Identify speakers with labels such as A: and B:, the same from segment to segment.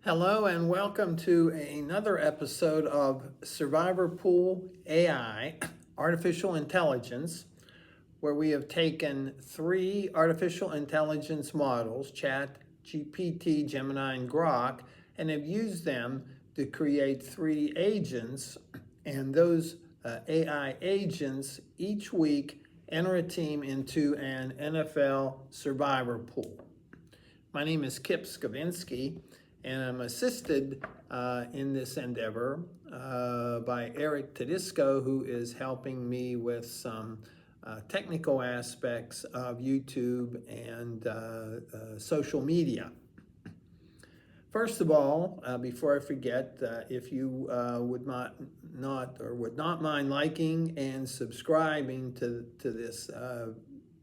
A: Hello and welcome to another episode of Survivor Pool AI, Artificial Intelligence, where we have taken three artificial intelligence models, Chat, GPT, Gemini, and Grok, and have used them to create three agents. And those AI agents each week enter a team into an NFL Survivor Pool. My name is Kip Skavinsky, and I'm assisted in this endeavor by Eric Tedisco, who is helping me with some technical aspects of YouTube and social media. First of all, before I forget, if you would not mind liking and subscribing to this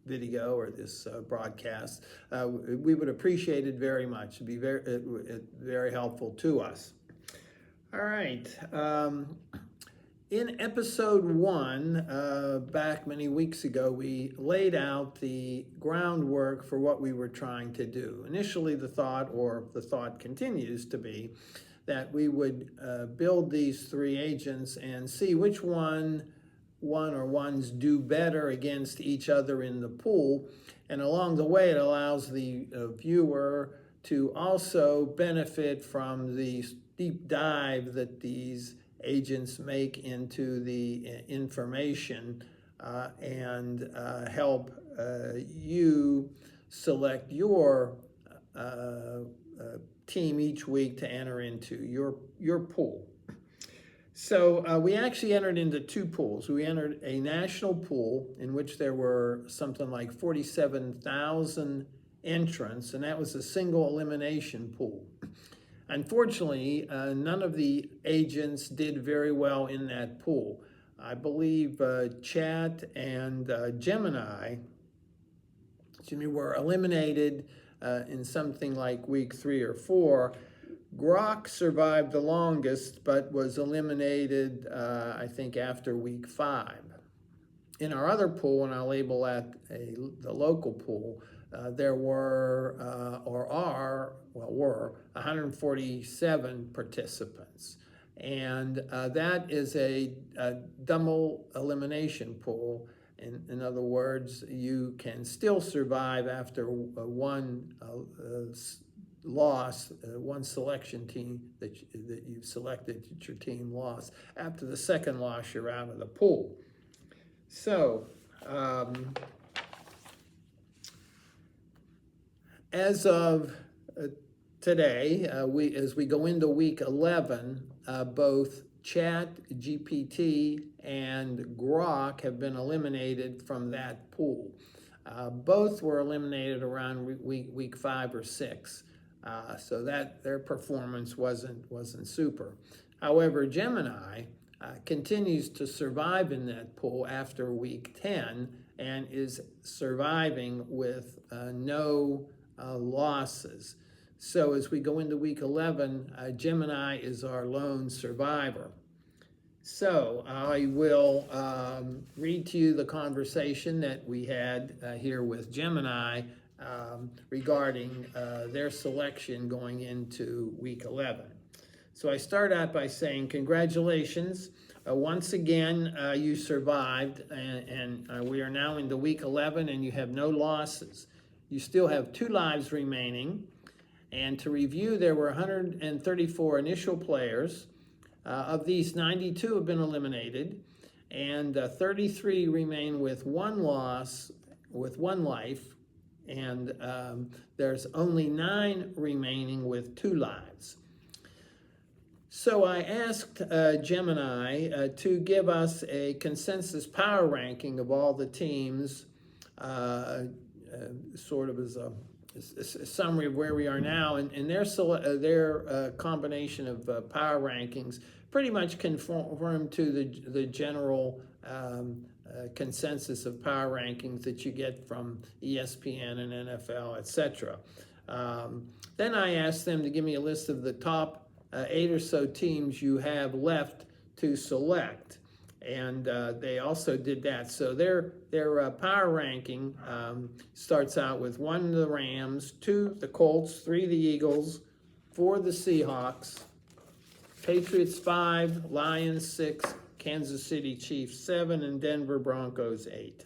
A: video or this broadcast, we would appreciate it very much. It'd be very helpful to us. All right. In episode 1, back many weeks ago, we laid out the groundwork for what we were trying to do. Initially, the thought continues to be that we would build these three agents and see which one or ones do better against each other in the pool. And along the way, it allows the viewer to also benefit from the deep dive that these agents make into the information and help you select your team each week to enter into your pool. So we actually entered into two pools. We entered a national pool in which there were something like 47,000 entrants, and that was a single elimination pool. Unfortunately, none of the agents did very well in that pool. I believe Chat and Gemini were eliminated in something like week 3 or 4. Grok survived the longest, but was eliminated, I think, after week 5. In our other pool, and I'll label that the local pool, there were 147 participants. And that is a double elimination pool. In other words, you can still survive after one loss, one selection team that you've selected that your team lost. After the second loss, you're out of the pool. So, as of today, as we go into week 11, both Chat, GPT, and Grok have been eliminated from that pool. Both were eliminated around week 5 or 6, so that their performance wasn't super. However, Gemini continues to survive in that pool after week 10 and is surviving with no losses. So as we go into week 11, Gemini is our lone survivor. So I will read to you the conversation that we had here with Gemini regarding their selection going into week 11. So I start out by saying, congratulations. Once again, you survived, and we are now into week 11, and you have no losses. You still have 2 lives remaining. And to review, there were 134 initial players. Of these, 92 have been eliminated, and 33 remain with 1 loss, with 1 life, and there's only 9 remaining with 2 lives. So I asked Gemini to give us a consensus power ranking of all the teams, sort of as a summary of where we are now, and their combination of power rankings pretty much conform to the general consensus of power rankings that you get from ESPN and NFL, etc. Then I asked them to give me a list of the top 8 or so teams you have left to select. And they also did that. So their power ranking starts out with 1, the Rams, 2, the Colts, 3, the Eagles, for the Seahawks, Patriots 5, Lions 6, Kansas City Chiefs 7, and Denver Broncos 8.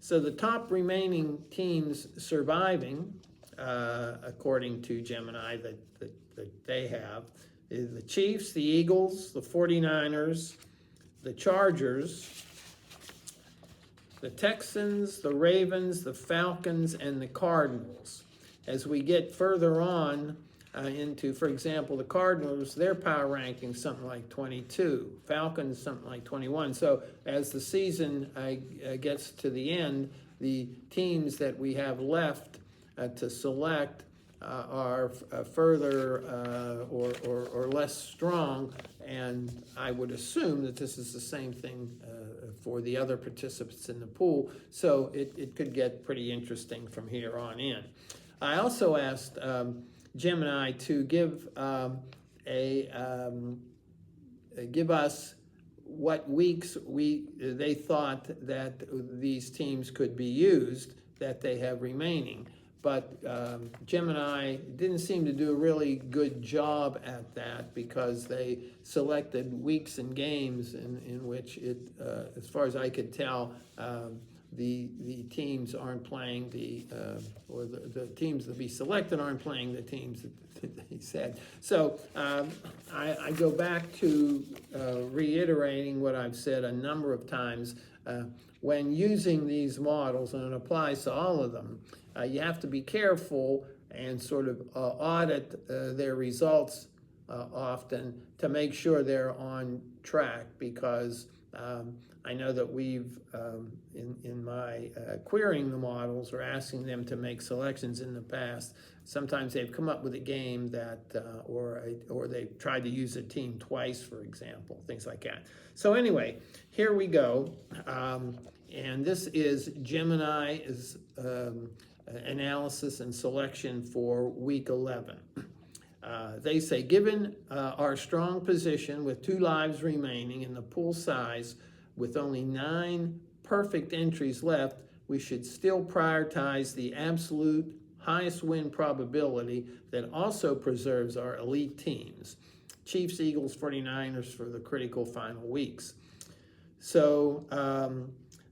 A: So the top remaining teams surviving, according to Gemini, that they have, is the Chiefs, the Eagles, the 49ers, the Chargers, the Texans, the Ravens, the Falcons, and the Cardinals. As we get further on into, for example, the Cardinals, their power ranking something like 22, Falcons something like 21. So as the season gets to the end, the teams that we have left to select are further or less strong, and I would assume that this is the same thing for the other participants in the pool, so it could get pretty interesting from here on in. I also asked Gemini to give give us what weeks they thought that these teams could be used that they have remaining. But Gemini didn't seem to do a really good job at that, because they selected weeks and games in which it, as far as I could tell, the teams aren't playing or the teams to be selected aren't playing the teams that they said. So I go back to reiterating what I've said a number of times. When using these models, and it applies to all of them, you have to be careful and sort of audit their results often to make sure they're on track, because I know that we've, in my querying the models or asking them to make selections in the past, sometimes they've come up with a game that, or they've tried to use a team twice, for example, things like that. So anyway, here we go. And this is Gemini's analysis and selection for week 11. They say, given our strong position with 2 lives remaining in the pool size, with only 9 perfect entries left, we should still prioritize the absolute highest win probability that also preserves our elite teams. Chiefs, Eagles, 49ers for the critical final weeks. So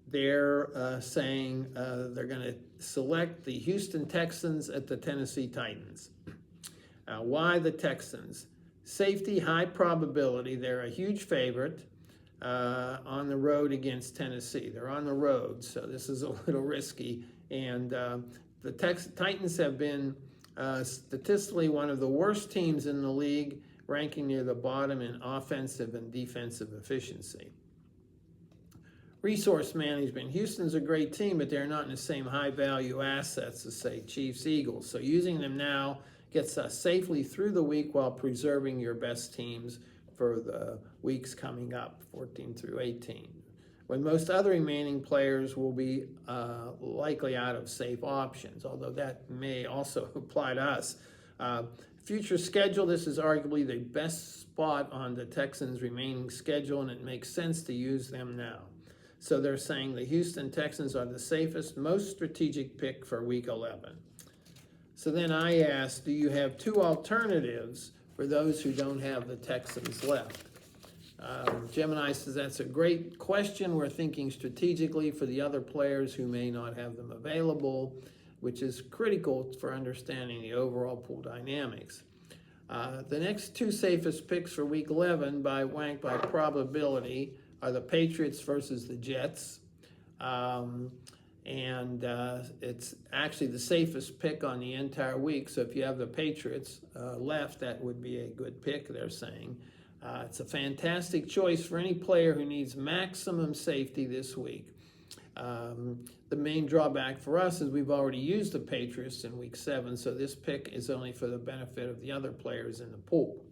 A: they're saying they're going to select the Houston Texans at the Tennessee Titans. Why the Texans? Safety, high probability. They're a huge favorite on the road against Tennessee. They're on the road, so this is a little risky. And the Titans have been statistically one of the worst teams in the league, ranking near the bottom in offensive and defensive efficiency. Resource management. Houston's a great team, but they're not in the same high-value assets as, say, Chiefs, Eagles. So using them now gets us safely through the week while preserving your best teams for the weeks coming up, 14 through 18. When most other remaining players will be likely out of safe options, although that may also apply to us. Future schedule, this is arguably the best spot on the Texans' remaining schedule, and it makes sense to use them now. So they're saying the Houston Texans are the safest, most strategic pick for week 11. So then I asked, do you have 2 alternatives for those who don't have the Texans left? Gemini says that's a great question. We're thinking strategically for the other players who may not have them available, which is critical for understanding the overall pool dynamics. The next 2 safest picks for week 11 ranked by probability are the Patriots versus the Jets. It's actually the safest pick on the entire week. So if you have the Patriots left, that would be a good pick, they're saying. It's a fantastic choice for any player who needs maximum safety this week. The main drawback for us is we've already used the Patriots in week 7, so this pick is only for the benefit of the other players in the pool.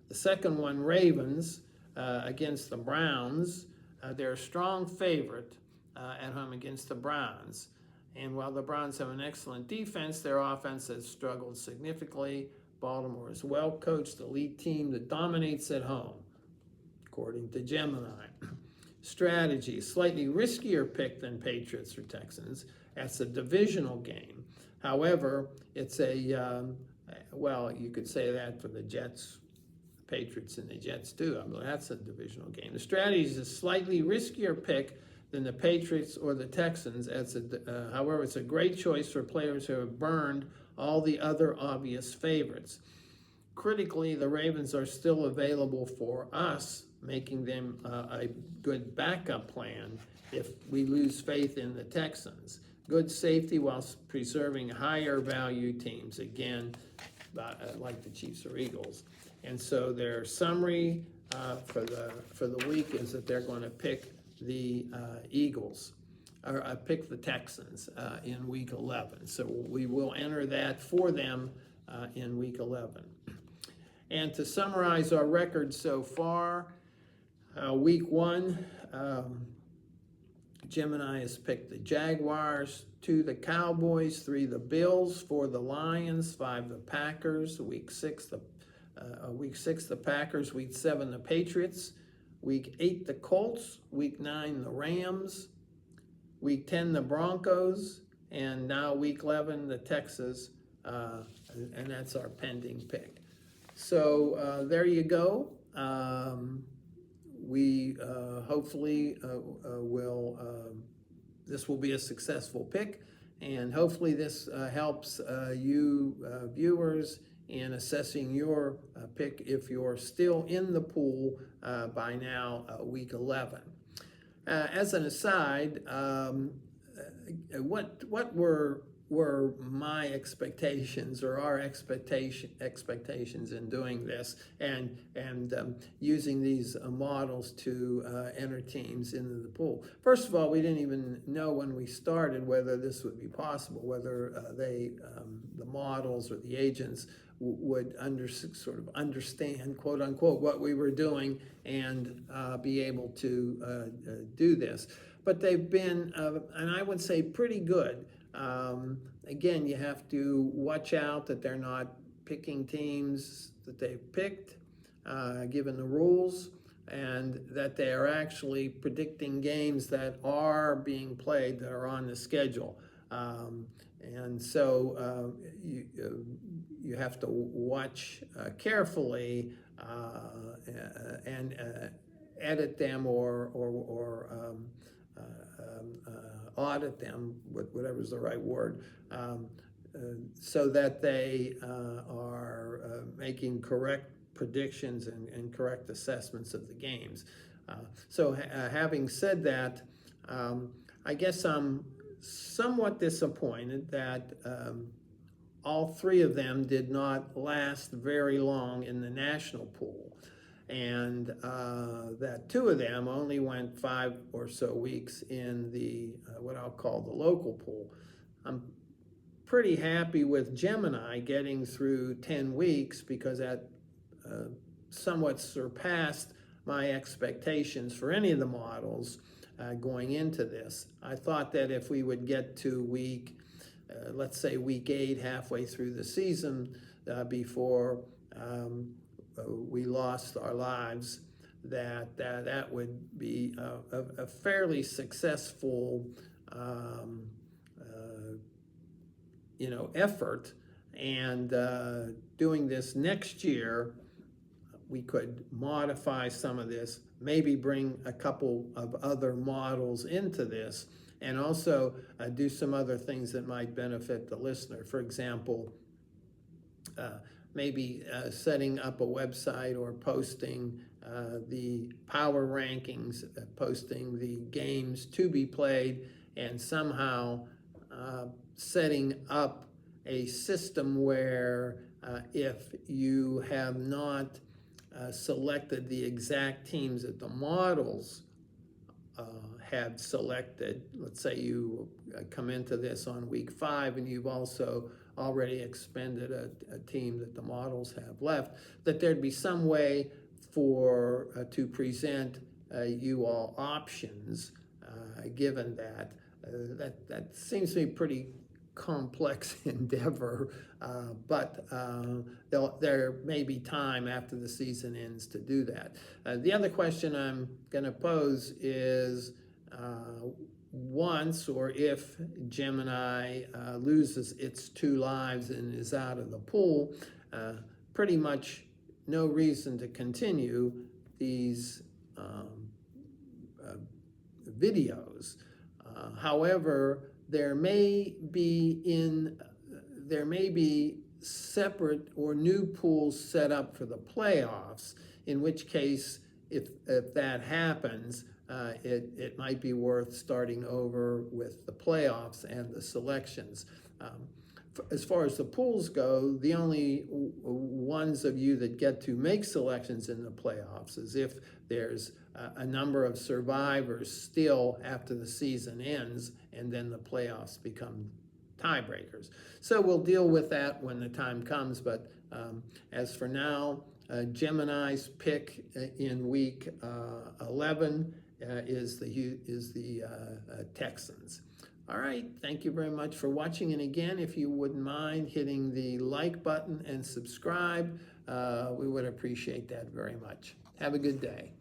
A: The second one, Ravens against the Browns. They're a strong favorite at home against the Browns. And while the Browns have an excellent defense, their offense has struggled significantly. Baltimore is well coached, elite team that dominates at home, according to Gemini. Strategy, slightly riskier pick than Patriots or Texans. That's a divisional game. However, it's a Well, you could say that for the Jets, Patriots, and the Jets too. I mean, that's a divisional game. The strategy is a slightly riskier pick than the Patriots or the Texans. However, it's a great choice for players who have burned all the other obvious favorites. Critically, the Ravens are still available for us, making them a good backup plan if we lose faith in the Texans. Good safety while preserving higher value teams, again, like the Chiefs or Eagles. And so their summary for the week is that they're going to pick the Eagles, or pick the Texans in week 11. So we will enter that for them in week 11. And to summarize our record so far, week 1, Jim and I has picked the Jaguars, 2 the Cowboys, 3 the Bills, 4 the Lions, 5 the Packers. Week 6 the Packers, week 7 the Patriots, week 8 the Colts, week 9 the Rams, week 10 the Broncos, and now week 11 the Texans, and that's our pending pick. So there you go. We hopefully this will be a successful pick, and hopefully this helps you viewers in assessing your pick if you're still in the pool by now, week 11. As an aside, what were my expectations or our expectations in doing this and using these models to enter teams into the pool? First of all, we didn't even know when we started whether this would be possible, whether the models or the agents would sort of understand, quote unquote, what we were doing and be able to do this. But they've been, and I would say, pretty good. Again, you have to watch out that they're not picking teams that they've picked, given the rules, and that they are actually predicting games that are being played, that are on the schedule. And so you have to watch carefully and edit them or audit them, whatever's the right word, so that they are making correct predictions and correct assessments of the games. So having said that, I guess I'm somewhat disappointed that all 3 of them did not last very long in the national pool, and that 2 of them only went 5 or so weeks in the what I'll call the local pool. I'm pretty happy with Gemini getting through 10 weeks because that somewhat surpassed my expectations for any of the models going into this. I thought that if we would get to let's say week 8, halfway through the season, before we lost our lives, that would be a fairly successful effort. And doing this next year, we could modify some of this, maybe bring a couple of other models into this, and also do some other things that might benefit the listener. For example, maybe setting up a website or posting the power rankings, posting the games to be played, and somehow setting up a system where if you have not selected the exact teams that the models have selected, let's say you come into this on week 5 and you've also already expended a team that the models have left, that there'd be some way to present you all options, given that. That seems to be pretty complex endeavor, but there may be time after the season ends to do that. The other question I'm going to pose is, once, or if Gemini loses its 2 lives and is out of the pool, pretty much no reason to continue these videos. However, there may be separate or new pools set up for the playoffs, in which case, if that happens, it might be worth starting over with the playoffs and the selections. As far as the pools go, the only ones of you that get to make selections in the playoffs is if there's a number of survivors still after the season ends, and then the playoffs become tiebreakers. So we'll deal with that when the time comes, but as for now, Gemini's pick in week 11 is the Texans. All right, thank you very much for watching, and again, if you wouldn't mind hitting the like button and subscribe, we would appreciate that very much. Have a good day.